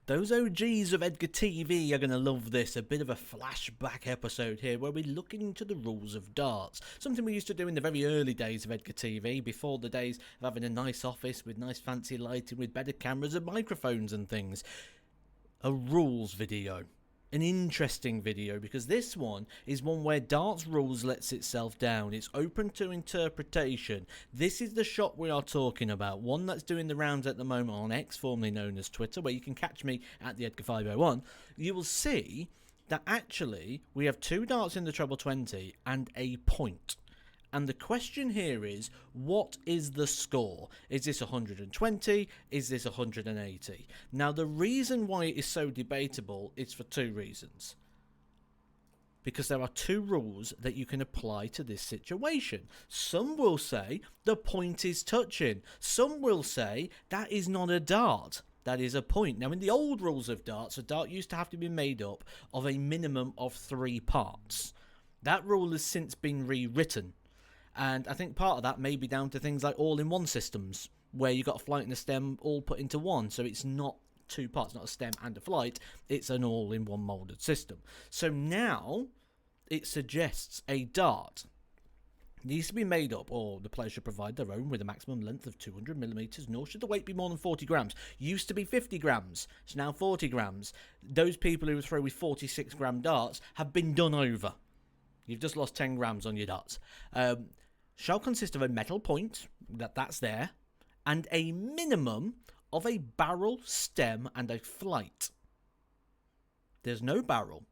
Those OGs of Edgar TV are going to love this. A bit of a flashback episode here where we're looking into the rules of darts. Something we used to do in the very early days of Edgar TV, before the days of having a nice office with nice fancy lighting, with better cameras and microphones and things. A rules video. An interesting video, because this one is one where darts rules lets itself down. It's open to interpretation. This is the shot we are talking about, one that's doing the rounds at the moment on X, formerly known as Twitter, where you can catch me at the Edgar 501. You will see that actually we have two darts in the treble 20 and a point. And the question here is, what is the score? Is this 120? Is this 180? Now, the reason why it is so debatable is for two reasons. Because there are two rules that you can apply to this situation. Some will say the point is touching. Some will say that is not a dart. That is a point. Now, in the old rules of darts, a dart used to have to be made up of a minimum of 3 parts. That rule has since been rewritten. And I think part of that may be down to things like all-in-one systems, where you've got a flight and a stem all put into one. So it's not 2 parts, not a stem and a flight. It's an all-in-one moulded system. So now it suggests a dart needs to be made up, or the player should provide their own, with a maximum length of 200mm, nor should the weight be more than 40 grams. Used to be 50 grams, it's now 40 grams. Those people who throw with 46-gram darts have been done over. You've just lost 10 grams on your darts. Shall consist of a metal point, that's there, and a minimum of a barrel, stem, and a flight. There's no barrel,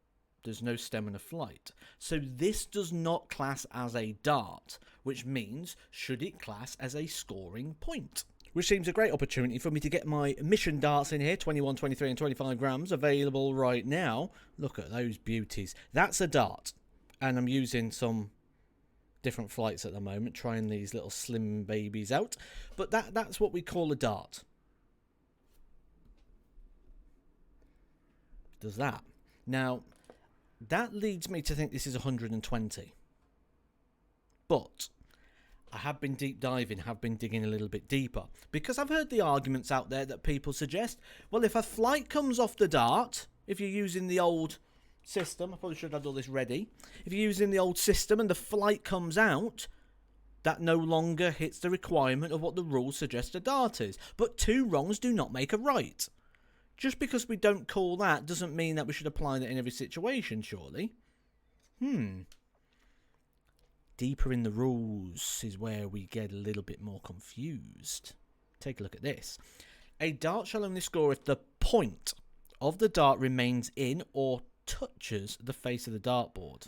there's no stem and a flight. So this does not class as a dart, which means, should it class as a scoring point? Which seems a great opportunity for me to get my mission darts in here, 21, 23, and 25 grams, available right now. Look at those beauties. That's a dart. And I'm using some different flights at the moment, trying these little slim babies out. But that's what we call a dart. Does that. Now, that leads me to think this is 120. But I have been deep diving, have been digging a little bit deeper. Because I've heard the arguments out there that people suggest, well, if a flight comes off the dart, if you're using the old system, I probably should have had all this ready. If you're using the old system and the flight comes out, that no longer hits the requirement of what the rules suggest a dart is. But 2 wrongs do not make a right. Just because we don't call that doesn't mean that we should apply that in every situation, surely. Deeper in the rules is where we get a little bit more confused. Take a look at this. A dart shall only score if the point of the dart remains in or touches the face of the dartboard.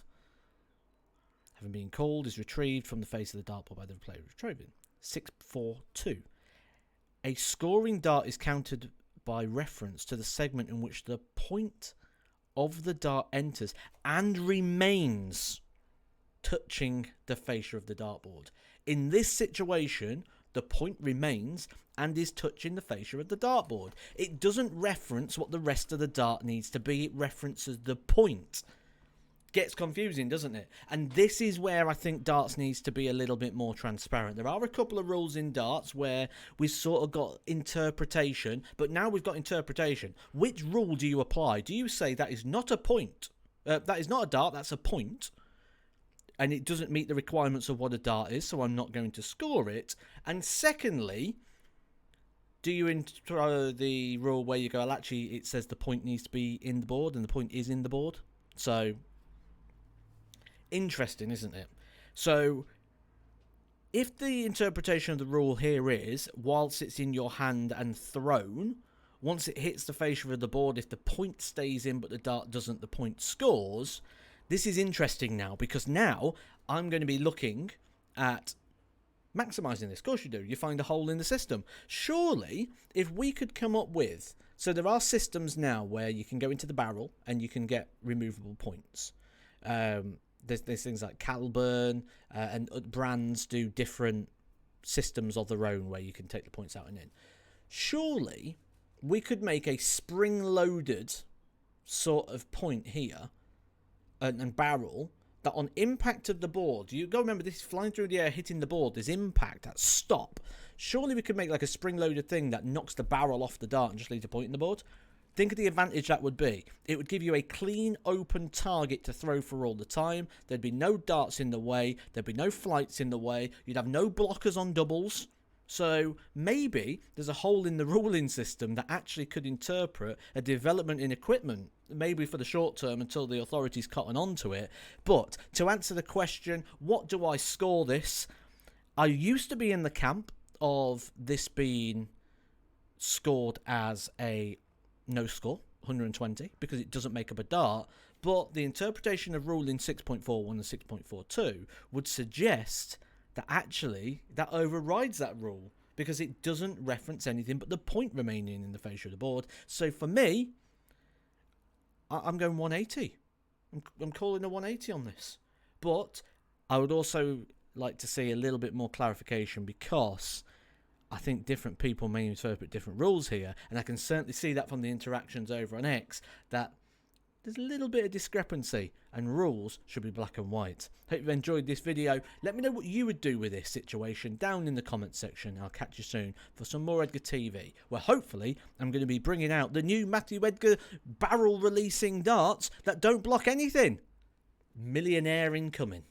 Having been called is retrieved from the face of the dartboard by the player retrieving. 642. A scoring dart is counted by reference to the segment in which the point of the dart enters and remains touching the fascia of the dartboard. In this situation, the point remains and is touching the fascia of the dartboard. It doesn't reference what the rest of the dart needs to be. It references the point. Gets confusing, doesn't it? And this is where I think darts needs to be a little bit more transparent. There are a couple of rules in darts where we've sort of got interpretation, but now we've got interpretation. Which rule do you apply? Do you say that is not a point? That is not a dart, that's a point. And it doesn't meet the requirements of what a dart is, so I'm not going to score it. And secondly, do you intro the rule where you go, well, actually, it says the point needs to be in the board, and the point is in the board? So, interesting, isn't it? So, if the interpretation of the rule here is, whilst it's in your hand and thrown, once it hits the fascia of the board, if the point stays in but the dart doesn't, the point scores. This is interesting now, because now I'm going to be looking at maximising this. Of course you do. You find a hole in the system. Surely, if we could come up with... So there are systems now where you can go into the barrel and you can get removable points. There's things like Calburn and brands do different systems of their own where you can take the points out and in. Surely, we could make a spring-loaded sort of point here and barrel that on impact of the board, you go remember this is flying through the air, hitting the board, there's impact, that's stop. Surely we could make like a spring-loaded thing that knocks the barrel off the dart and just leaves a point in the board. Think of the advantage that would be. It would give you a clean, open target to throw for all the time. There'd be no darts in the way. There'd be no flights in the way. You'd have no blockers on doubles. So maybe there's a hole in the ruling system that actually could interpret a development in equipment, maybe for the short term until the authorities cotton onto it. But to answer the question, what do I score this? I used to be in the camp of this being scored as a no score, 120, because it doesn't make up a dart. But the interpretation of ruling 6.41 and 6.42 would suggest that actually that overrides that rule, because it doesn't reference anything but the point remaining in the face of the board. So for me, I'm going 180. I'm calling a 180 on this. But I would also like to see a little bit more clarification, because I think different people may interpret different rules here, and I can certainly see that from the interactions over on X, that there's a little bit of discrepancy, and rules should be black and white. Hope you've enjoyed this video. Let me know what you would do with this situation down in the comments section. I'll catch you soon for some more Edgar TV, where hopefully I'm going to be bringing out the new Matthew Edgar barrel releasing darts that don't block anything. Millionaire incoming.